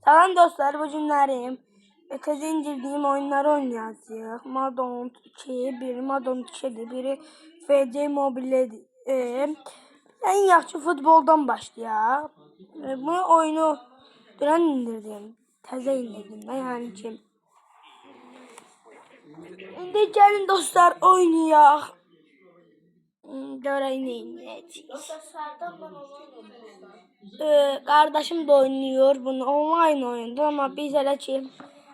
Salam dostlar, bu günlərim təzə indirdiğim oyunları oynayacağıq. Madont 2, biri Madont 2'dir, biri FC Mobile'dir. En yaxşı futboldan başlayaq. Bu oyunu dünən indirdim, təzə indirdim də, yəni ki. İndi gəlin dostlar oynayaq. Görək nə edəcəyik. Kardeşim de oynuyor bunu, online oyundu ama biz hele ki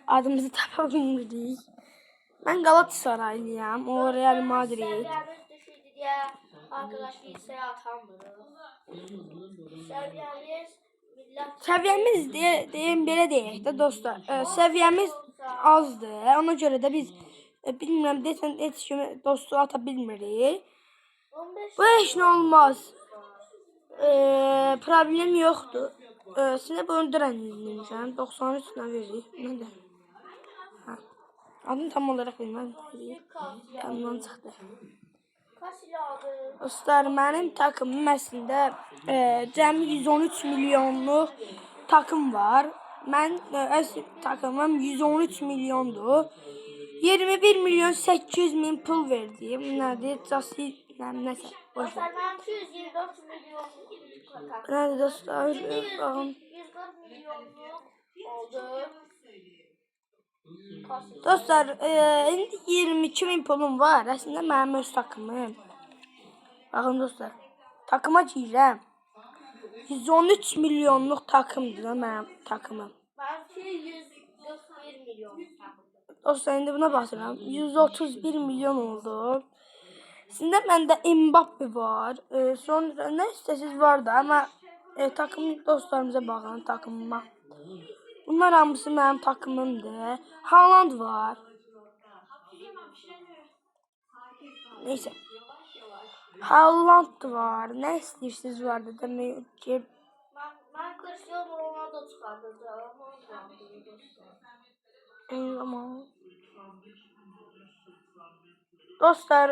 adımızı tapa bilmirdik. Ben Galatasaraylıyam, o Real Madrid. Seviyemiz deyim belə deyək də dostlar. Seviyemiz azdır. Ona göre de biz bilmirəm desən heç kimi dostu ata bilmirik. Bu heç nə olmaz. Problem yoktu. Size bunu direndim. 93 veririk. Nədir? Adını tam olarak bilmem. Yanından çıxdı. Dostlar, mənim takımım əslində cəmi 113 milyonluq takım var. Mən əsl takımım 113 milyondur. 21 milyon 800 min pul verdim. Nədir? Nəsə. Boş ver. Nədir dostlar? 140 milyonluq oldu. Dostlar, indi 22 min pulum var. Əslində mənim öz takımım. Baxın dostlar, takıma girəm. 113 milyonluq takımdır da mənim takımım. Mənimki 141 milyon. Dostlar, indi buna basıram. 131 milyon oldu. Sizdə məndə Mbappe var. Sonra nə istəsiz var da, amma takım dostlarımıza baxın, takımıma. Bunlar hamısı mənim takımımdır. Haaland var. Neyse. Haaland var. Nə istəyirsiniz var da demək ki. Mən Cristiano Ronaldo çıxardacağım. Dostlar,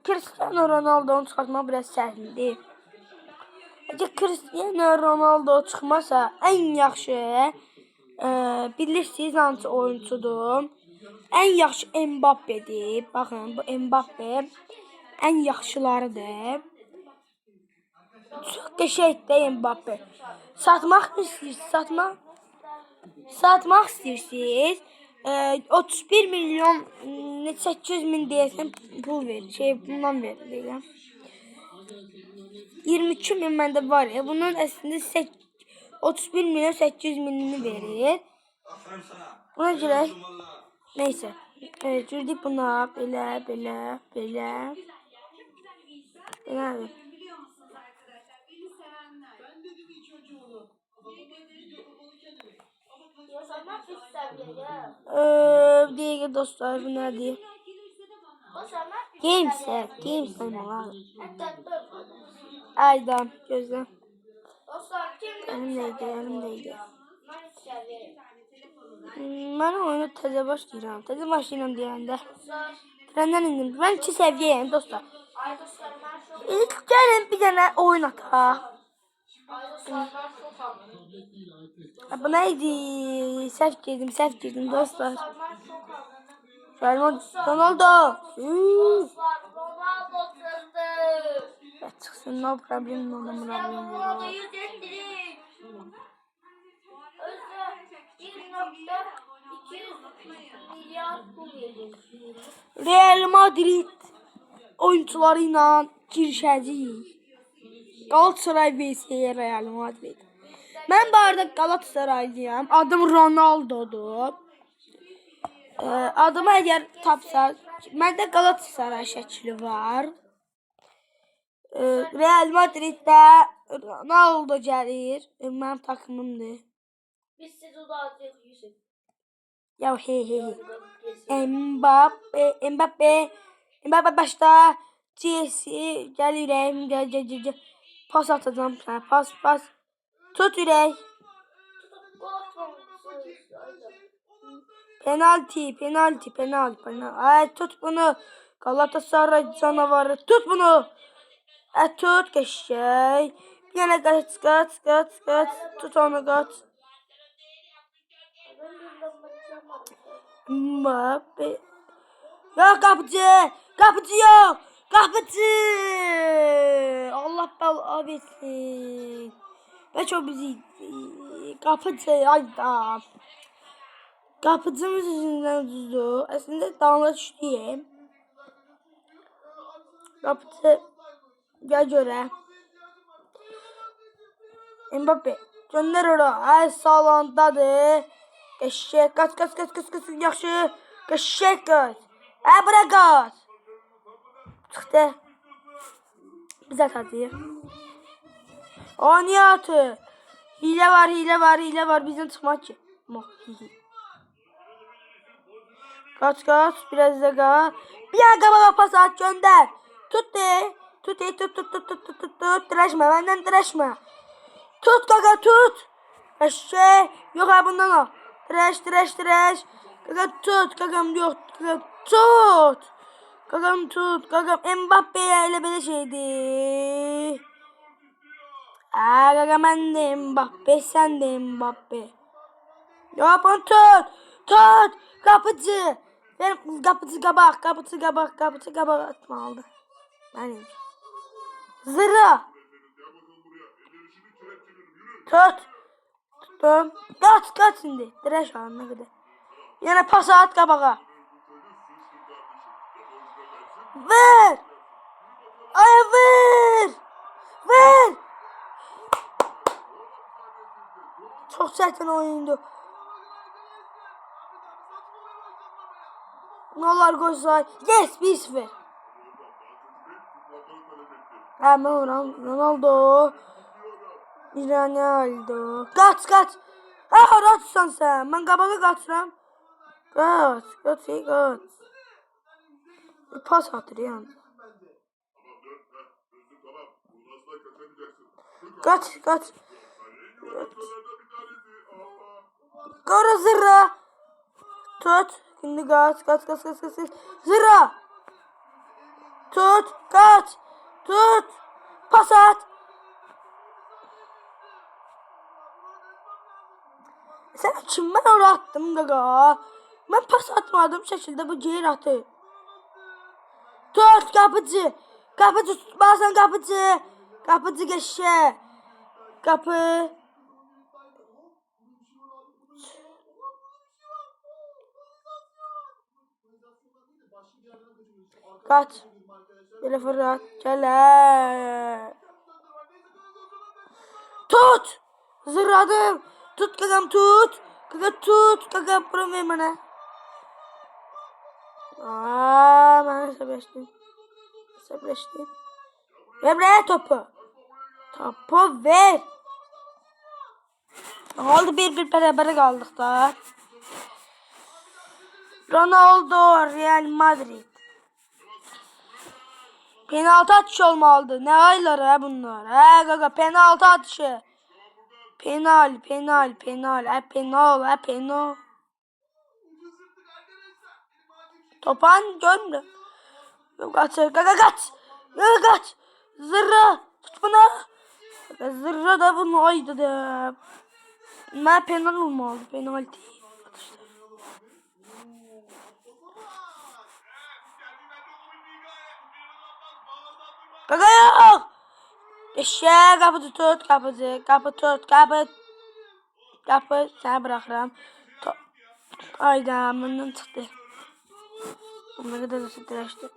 Cristiano Ronaldo'nu çıxartmaq biraz səhvdir. Əgər Cristiano Ronaldo çıxmasa ən yaxşı bilirsiniz hansı oyuncudur? Ən yaxşı Mbappe'dir. Baxın, bu Mbappe ən yaxşılarıdır. Çox qəşəngdir Mbappe. Satmaq istəyirsiniz, satmaq istəyirsiniz. 31 milyon 800 min deyəsən pul verir. Bundan verir. 22 min məndə var ya. Bunun əslində 31 milyon 800 minini verir. Buna görə neyse. Girdik buna belə. Belə. Deyək dostlar, bu nədir? Games olmalı. Aydan, gözlə. Əlimdəydi. Mən oyunu təzə başlayıram. Deyəndə. Trenden indim. Ben 2 seviyeyim dostlar. Gelin bir tane oyun ataq. Bu neydi? Səhv girdim dostlar. Ronaldo. Çıxsın, no problem. Real Madrid oyuncularıyla girişəcəyik. Galatasaray vs Real Madrid. Mən bu arada Galatasaraylıyam. Adım Ronaldo'dur. Adımı əgər tapsaz, məndə Galatasaray şəkli var. Real Madrid'də Ronaldo gəlir. Mənim takımımdır. Biz sizi uzatacağıq Yusuf. Ya Mbappe başda. Jesse gel ürəyim, gel. Pas atacağım sana. Pas. Tut ürək. Penalti. Ay tut bunu. Galatasaray canavarı. Tut bunu. Tut qəşəng. Bir yana qaç. Tut onu qaç. Mbappe. Yok kapıcı. Kapıcı yok. Kapıcı. Allah belanı versin. Ben çok bizi kapıcı ayda. Kapıcımız yüzünden düzdü. Aslında danlaş diyeyim. Kapıcı gel göre. Mbappe gönder ora. Ay sağlandadır. Eşek kaç yaxşı. Eşek kaç. Ay bırak kaç. Çıktı. Bize tadı. O niye atı? Hile var. Bizden çıkmak ki. Kaç biraz da kaç. Bir yana pas at gönder. Tut de. Tut. Tıraşma benden tıraşma. Tut kaka tut. Eşek. Yok ha bundan o. Tıraş. Kaka tut. Kakam yok. Kaka tut. Kakam Mbappe'ye öyle bir şeydi. Kakam ben de Mbappe. Sen de Mbappe. Ya bunu tut. Kapıcı. Ben kapıcı kabak atma aldı. Benim. Zırra. Tuttum. Kaç şimdi. Direş var ne kadar. Yine pas at kabağa. Ver. Ay ver. Çok çetin oyundu. Nolar gol. Yes 1-0. Hemen Ronaldo. Kaç. Ha orada tutsan sen. Ben kabağa kaçıram. Kaç. Pas atır yani. Kaç. Kara zırra. Tut. Şimdi kaç. Zırra. Tut. Kaç. Tut. Pas at. Sen kim ben oraya attım gaga. Ben pas atmadım şekilde bu geri atı. Tut kapıcı. Kapıcı tutmazsan kapıcı. Kapıcı geçe. Kapı. Kaç. Böyle fırlat. Gele. Tut. Zırladım. Tut kakam tut. Kakam bunu ver bana. Ben hesaplaştım. Ver buraya topu. Topu ver. Oldu bir beraber kaldık da. Ronaldo Real Madrid. Penaltı atışı olmalıdır. Ne aylar ha bunlar? He gaga penaltı atışı. Penal. Penal. Topan görmüyor. Kaç. Zırra. Tut bunu. Zırra da bunu aydı da. Ben penal olmalı. Penaltı. Kaka yok. Eşeğe kapı tut. Kapı. Sana bırakırım. Ayda bundan çıktı. Ne kadar da sütleşti.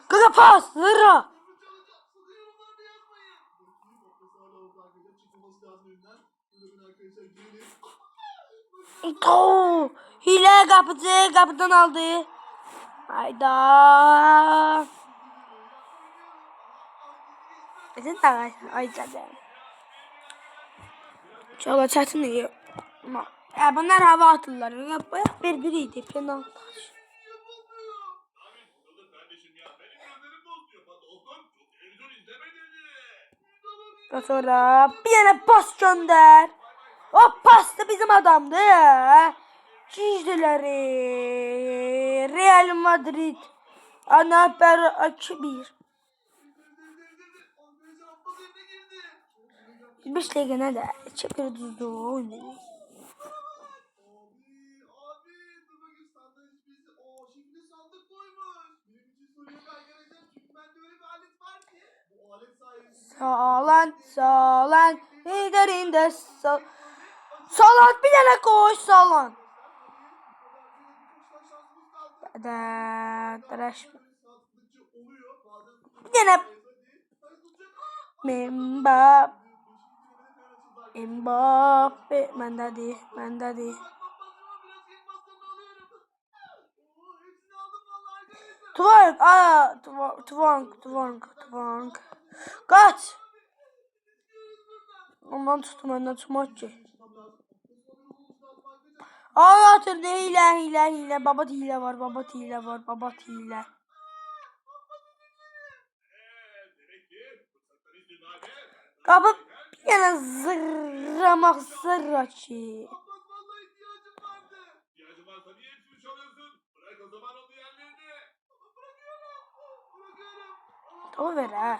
Kaka pas. Zırra. Hile kapıcı. Kapıdan aldı. Hayda. Neden ay canım. Çok çetin iyi. Ya bunlar hava atırlar. Birbiriydi. Penaltı. Sonra bir yere pas gönder. O pas da bizim adamdı ya. Çizdileri. Real Madrid. Ana haber 2-1. 5 dakika ne de çekir düzdü oynayın. Sağlan liderinde salan bir tane koş salan. Tıraş. Yine Mbappe Mendadi. Tvank. Kaç. Ondan önden tutmak ki. Hatırda hile. Baba hile var. Kapı bir yana zırra ki. Topu ver ha.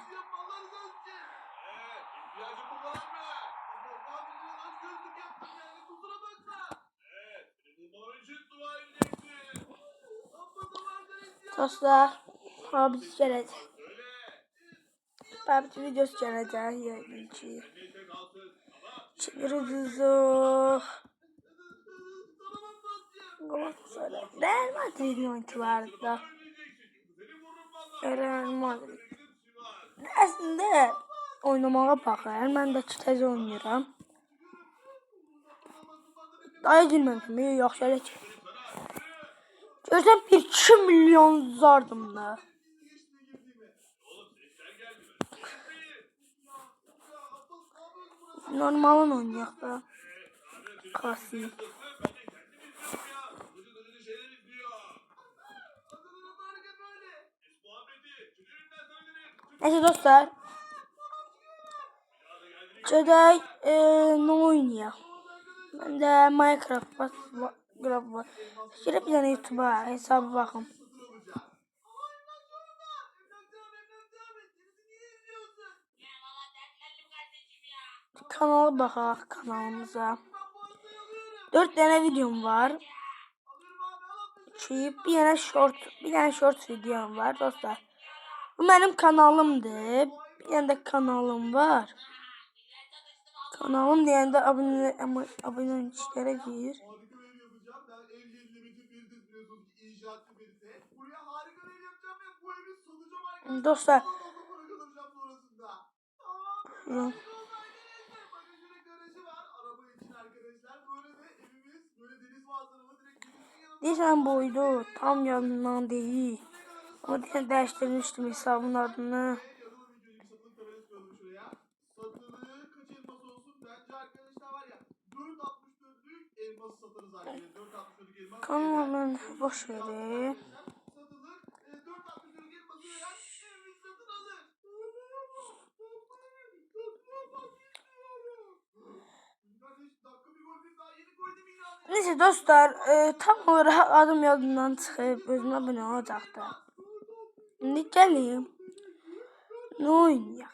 Dostlar, abi gelecek. Abi videosu gelecek yani ki. Çeviriyoruz. Real Madrid'in oyuncuları da. Real Madrid. Aslında oynamağa baxır. Mən də tez oynayıram. Dayı bilməm ki, yaxşı elə ki. Görsən 1-2 milyon zardım da. Normalın oynayaq da. Klasik. Neyse dostlar. Gedək nə oynayaq? Ben de Minecraft var. Girip bir tane YouTube'a hesabı bakın. Kanala bakaq kanalımıza. 4 tane videom var. Bir tane short videom var dostlar. Bu benim kanalımdır. Bir tane de kanalım var. Kanalım deyəndə abunəçilərə gir. Dostlar. Deyirsən buydu. Tam yanından değil. Ama diye değiştirmiştim hesabın adını. Kanalımın boş veri. Neyse dostlar, tam olarak adım yadımdan çıxıb özümə abunə olacaqdı. İndi gəlin. Nə oynayaq?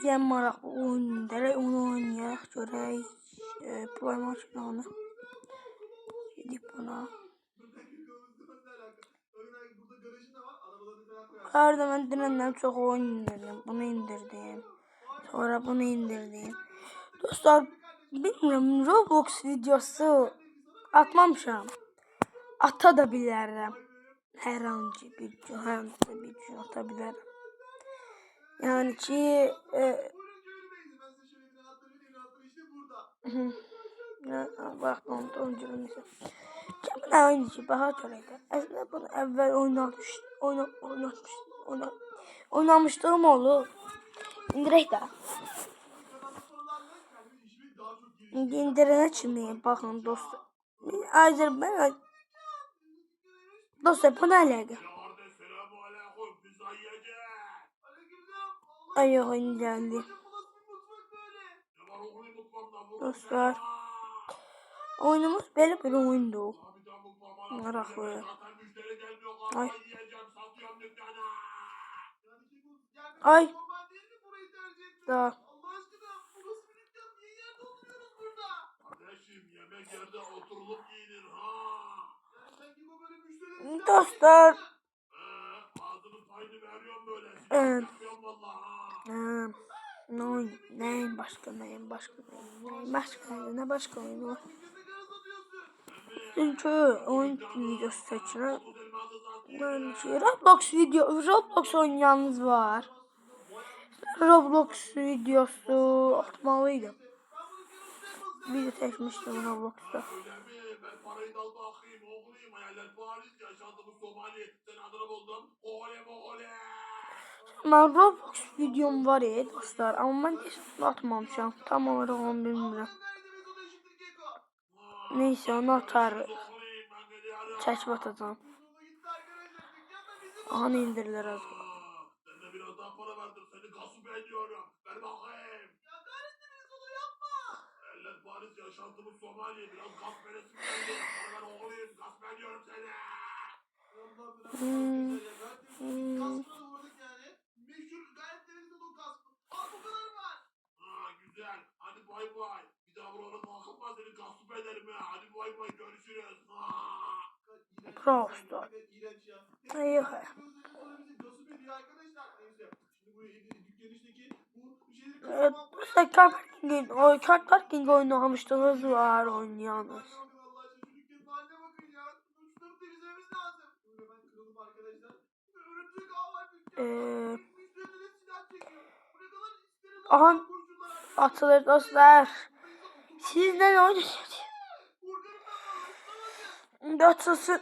Gəlin maraqlı oyunları onu oynayaq. Görək. Play maçlarını. Gedib buna. Arada mən dünəndən çox oyun indirdim. Bunu indirdim. Sonra bunu indirdim. Dostlar, bilmirəm, Roblox videosu atmamışam. Ata da bilərəm. Hər hansı bir gün ata bilərəm. Yəni ki, bax, onu görmüşəm. Nə oyuncu ki, baxa görəkdə. Əslində bunu əvvəl oynamışdığım olub. İndirək də. İndirənə kimi, baxın dostlar. Azərbaycan. Dostlar, bu nə əlaqə? Ay yox, indi gəldi. Dostlar. Oyunumuz belə bir oyundur. Maraqlı. Ay. Ay. Normal değil mi burayı tercih etmek? Da. Allah aşkına burası bir dükkan. Niye yerde oturuyoruz burada? Kardeşim yemek yerde oturulup yiyinir ha. Sen gibi böyle müşterileri Dostlar. Ağzının payını veriyorum böyle. Eee, Yapıyorum valla ha. Neyin başka neyin başka neyin başka ne başka oyunu var. Çünkü oyun videosu seçilen Roblox oynayanınız var. Roblox videosu atmalıydım. Video seçmiştim Roblox'ta. Ben parayı da bakayım oğluyum hayaller Paris yaşadığımız Somali sen adını buldum. Ole ole. Ben Roblox videom var ya dostlar ama ben hiç atmamışım. Tam olarak onu bilmiyorum. Neyse onu atar. Çeşme atacağım. Aha indirilir az. Sen de biraz daha para verdim seni gasp ediyorum. Ver bakayım. Ya kahretsin beni sonu yapma. Eller Paris yaşantımız Somali biraz gasp edesim geldi. Para ver oğluyum gasp ediyorum seni. Gaspına vurduk yani. Meşhur gayet denizde o gaspı. Al bu kadar var. Ha güzel. Hadi bay bay. Bir daha buralara kalkınma seni gasp ederim ya. Hadi bay bay görüşürüz. Prosto. Eyvah. Kart parking oyunu almıştınız var oynayanız. Aha atılır dostlar. Sizden oynayacağız. Atılsın.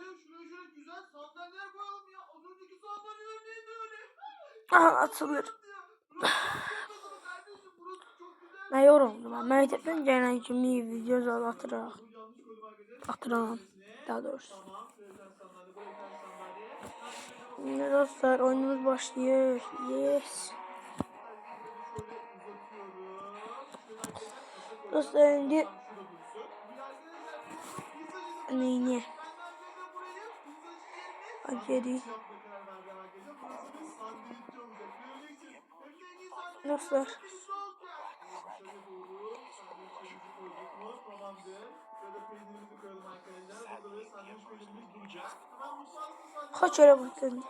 Aha atılır. Ne yoruldum ben. Mektepten gelen kimi video atıram. Daha doğrusu. Şimdi dostlar oyunumuz başlıyor. Yes. Dostlar şimdi neyini? Aceri. Dostlar. Kaç yere bakın?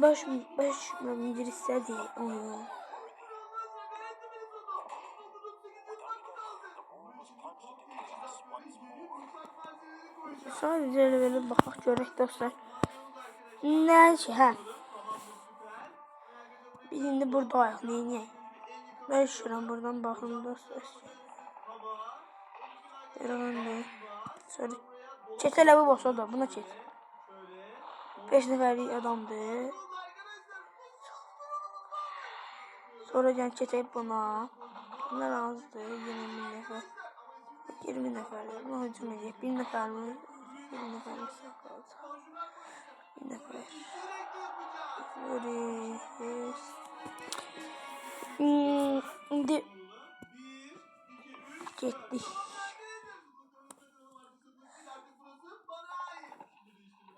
5 milyar istedi onu. Sadece böyle bakak görək dostlar. Neyse ha. Biz şimdi buradayıq. Neyini? Ben şuram buradan bakın dostlar. Yarın sonra çetele bu boşa da buna çet. 5 nəfərlik adamdır. Sonra can çeteyip buna. Bunlar azdır. 20 nəfər. 20 nəfərdir. Buna hücum edecek. 1 nəfər mi? 1 nəfər mi? 1 nəfər. Vuruz. Şimdi getdik.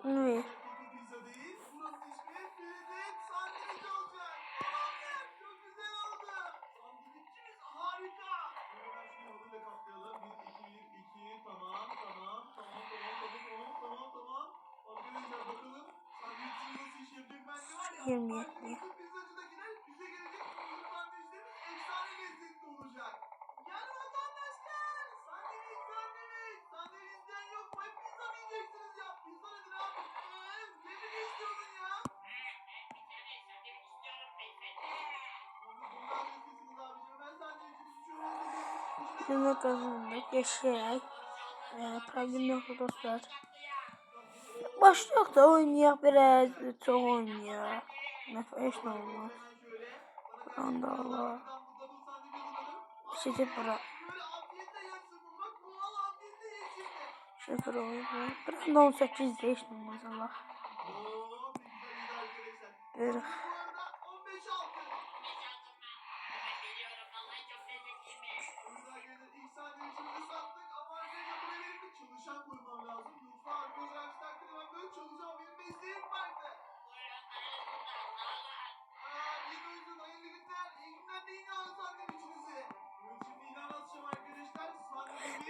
Ne? Yirmi. Şimdi kazandık. Yaşayarak. Problem yok dostlar. Başlıyor da oynayak biraz. Çok oynuyor. Hiç ne olmaz. Kur'an da Allah. Şişe bırak. Şifre oyunu. Kur'an da 18 de hiç ne olmaz Allah. Evet.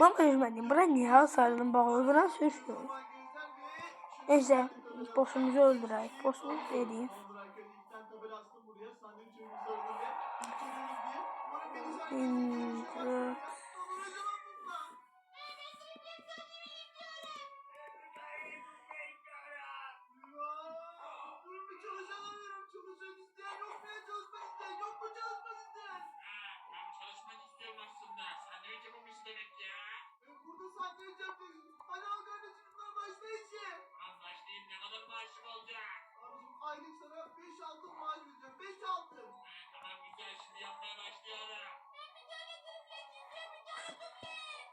Ben üzmedim. Bura niye hasarının bağlı? Buna sürüyor. Neyse. Boss'umuzu öldürelim. Boss'umuz dediğim. Burada sandviç yapacaksın. Hadi al kardeşim bunlar başla işe. Tamam başlayayım. Ne kadar maaşım olacak? Abicim aylık sana 5 altın maaş vereceğim. 5 altın. Tamam güzel şimdi yapmaya başlıyorum.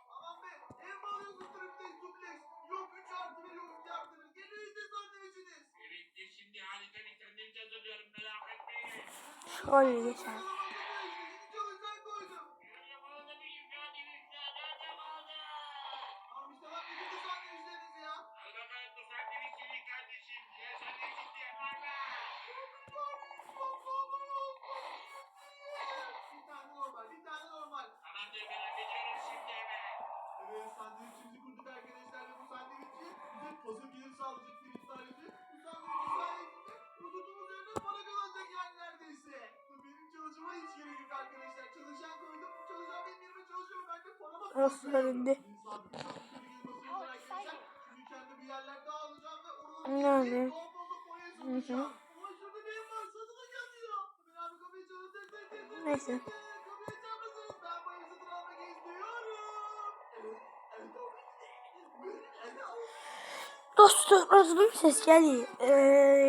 Tamam be. Ev mi alıyorsun triplex duplex? Yok 3 artı 1 yok 2 artı 1. Geliyor işte sandviçiniz. Bitti şimdi harika bir sandviç hazırlıyorum merak etmeyin. Şöyle geçelim. Bir tane normal. Tamamdır ben hallediyorum şimdi hemen. Evet sandviçimizi kurduk arkadaşlar ve bu sandviçi bize pasif gelir sağlayacak Filiz sadece. Bu sandviçin sayesinde oturduğumuz yerden para kazanacak yani neredeyse. Benim çalışıma hiç gerek yok arkadaşlar. Çalışan koydum. Çalışan benim yerime çalışıyor. Ben de parama Rastlarında. Çünkü kendi bir yerler daha alacağım ve Yani. oradan daha fazla paraya satacağım. Ama şurada bir ev var satılık yazıyor. Ben abi kapıyı çalın. Neyse. Kapıyı açar mısınız? Ben bu evi satın almak istiyorum. Dostum ses geliyor.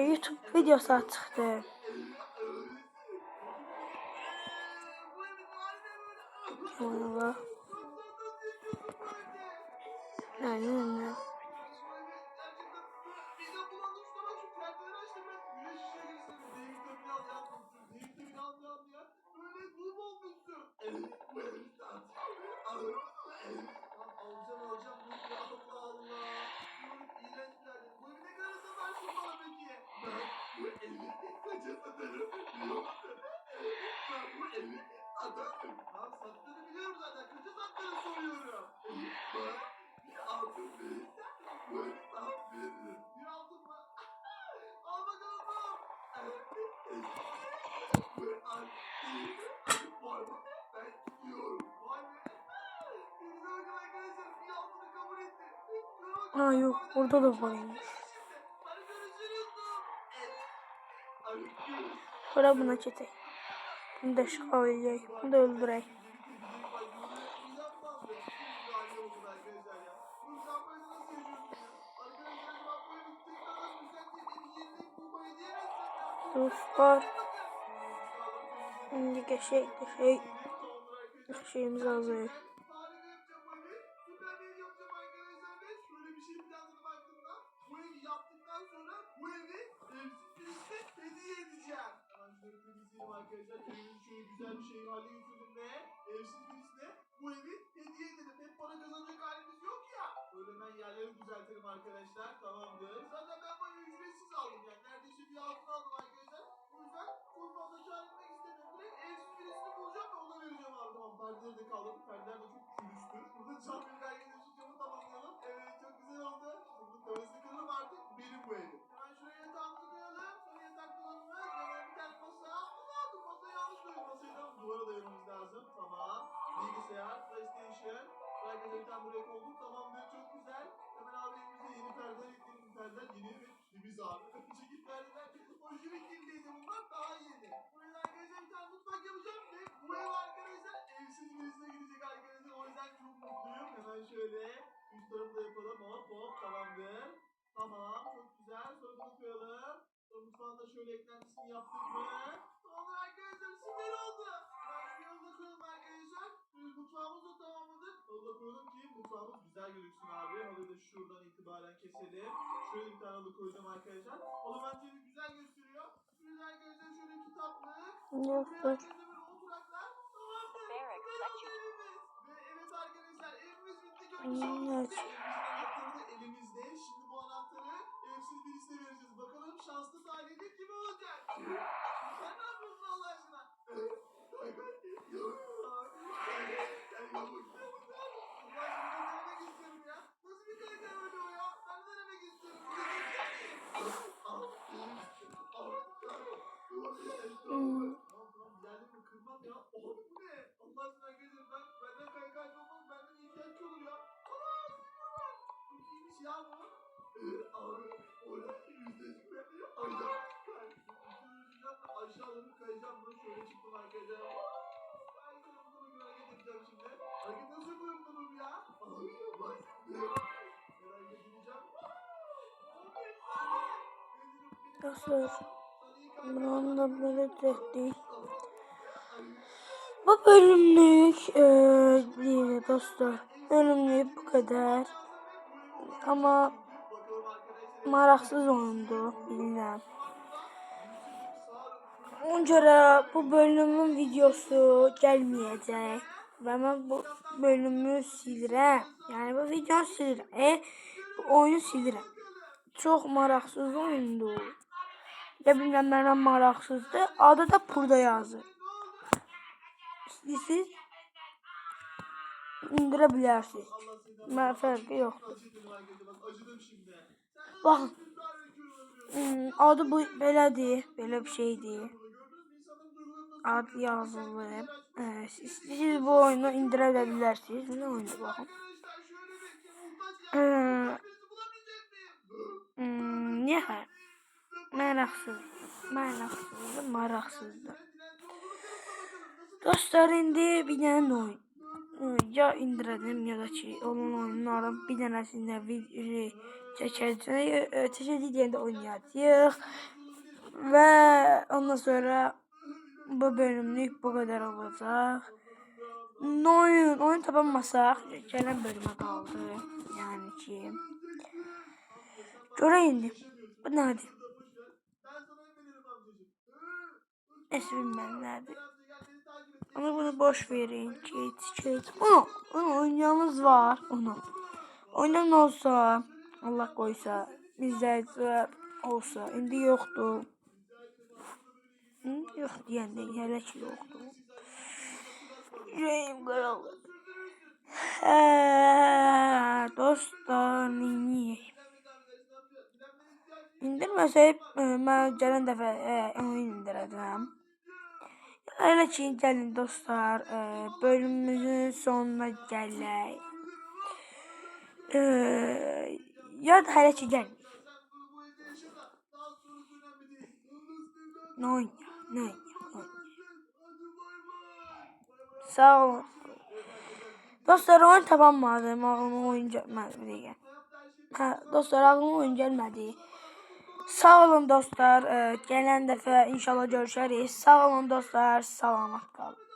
YouTube videosu attıktı. Allah. Yani. Alacağım. Allah Allah. İğrenç bir alet. Bu evi ne kadar satarsın bana peki? Ben bu evi kaça satarım biliyor musun? Ben bu evi satarım. Tamam sattığını biliyorum zaten. Kaça sattığını soruyorum. Ben bir altın verirsen bu evi sana veririm. Bir altın mı? Al bakalım bu. Bu altın var mı? Ben gidiyorum. Vay be. Bize bakın arkadaşlar. Bir altını kabul etti. Ha yok orada da varmış. Hadi görüşürüz. Hadi görüşürüz. Şöyle buna çete. Bunu da şöyle. Bunu da öldüreyim. Dostlar. Şimdi şeyimizi alıyoruz. Bu evi yaptıktan sonra bu evi evsiz hediye edeceğim. Hemen şöyle temizleyelim arkadaşlar. Evimin şöyle güzel bir şey haline getirdim ve evsiz birisine bu evi hediye edelim. Hep para kazanacak halimiz yok ya. Böyle hemen yerleri düzeltelim arkadaşlar. Tamamdır. Zaten ben bu evi ücretsiz aldım yani. Neredeyse bir altın aldım arkadaşlar. O yüzden çok fazla kar etmek istemiyorum. Direkt evsiz birisini bulacağım ve ona vereceğim abi. Tamam perdeleri de kaldırdım. Perdeler de çok pürüzlü. Burada cam bir arkadaşlar şu camı tamamlayalım. Evet çok güzel oldu. Şimdi tavası kıralım artık. Benim bu evim. Hemen şuraya yatağımızı koyalım. Sonra yatak dolabımız. Hemen bir tane masa. Allah masayı yanlış koydum. Masayı da duvara dayamamız lazım. Tamam. Bilgisayar, PlayStation. Herkese bir tane buraya koyduk. Tamamdır çok güzel. Hemen abi evimize yeni perdeler ekleyelim. Perdeler yeni ve temiz abi. Önceki perdeler orijinal kirliydi. Bunlar daha yeni. Bu yüzden arkadaşlar bir tane mutfak yapacağım ve bu ev arkadaşlar evsiz birisine gidecek arkadaşlar. O yüzden çok mutluyum. Hemen şöyle üst tarafı da yapalım. Hop tamamdır. Tamam çok güzel. Sonra bunu koyalım. Sonra mutfağın da şöyle eklentisini yaptık mı? Tamamdır arkadaşlar süper oldu. Ben şu yolu da koyalım arkadaşlar. Mutfağımızı da tamamladık. Yolu da koyalım ki mutfağımız güzel gözüksün abi. Halıyı da şuradan itibaren keselim. Şöyle bir tane halı koyacağım arkadaşlar. Halı bence evi güzel gösteriyor. Şurada arkadaşlar şöyle kitaplık. Buraya arkadaşlar böyle oturaklar. Tamamdır. Süper oldu evimiz. Ve evet arkadaşlar evimiz bitti. Görmüş oldunuz. Evimizin anahtarı da elimizde. Şimdi bu anahtarı evsiz birisine vereceğiz. Bakalım şanslı talihli kim olacak? Sen ne yapıyorsun Allah aşkına? Allah aşkına ya bu? Abi orada yüzleşme. Ayda. Aşağıları kayacağım. Bunu şöyle çıktım arkadaşlar. Ben sana bunu bir hareket edeceğim şimdi. Hareket nasıl yapıyorum bunu ya? Abi bak. Merak edeceğim. Dostlar, bunu da böyle ettik. Bu bölümlük değil dostlar. Bölümlük bu kadar. Ama maraksız oyundu, bilmem. Ona göre bu bölümün videosu gelmeyecek. Ve ben bu bölümü silirəm. Yani bu videonu silirəm. Bu oyunu silirəm. Çok maraksız oyundu. Ya bilmem nereden maraksızdı. Adı da burada yazır. Siz indirebilirsiniz. Ben farkı yok. Bakın. Adı bu belədir. Belə bir şeydir. Adı yazılır. Siz bu oyunu indirebilirsiniz. Ne oyunu bakın. Niye? Maraksızdı. Dostlar, indi bir dənə oyun. Ya indirədim ya da ki onun oyunları bir dənəsində video çəkəcək deyəndə oynayacağıq. Və ondan sonra bu bölümlük bu kadar olacaq. Oyun tapamasaq gələn bölümə qaldı. Yəni ki görək indi. Bu nədir? Bilmem nədir. Ama bunu boş verin. Onu oynayanımız var. Oynayan olsa, Allah koysa, izləyicilər olsa, indi yoxdur. Yox deyəndə hələ ki yoxdur. Yüreğim qaralır. Dostlar, neyini? İndirməsək, mən gələn dəfə oyun indirəcəm. Elə ki, gəlin dostlar, bölümümüzün sonuna gələk. Ya da hələ ki, gəlin. Ne oynuyor? Sağ olun. Dostlar, oyun tapanmadım. Ağlıma oyun gelmedi. Dostlar, ağlıma oyun gelmedi. Sağ olun dostlar. Gelen dəfə inşallah görüşərik. Sağ olun dostlar. Salamat qalın.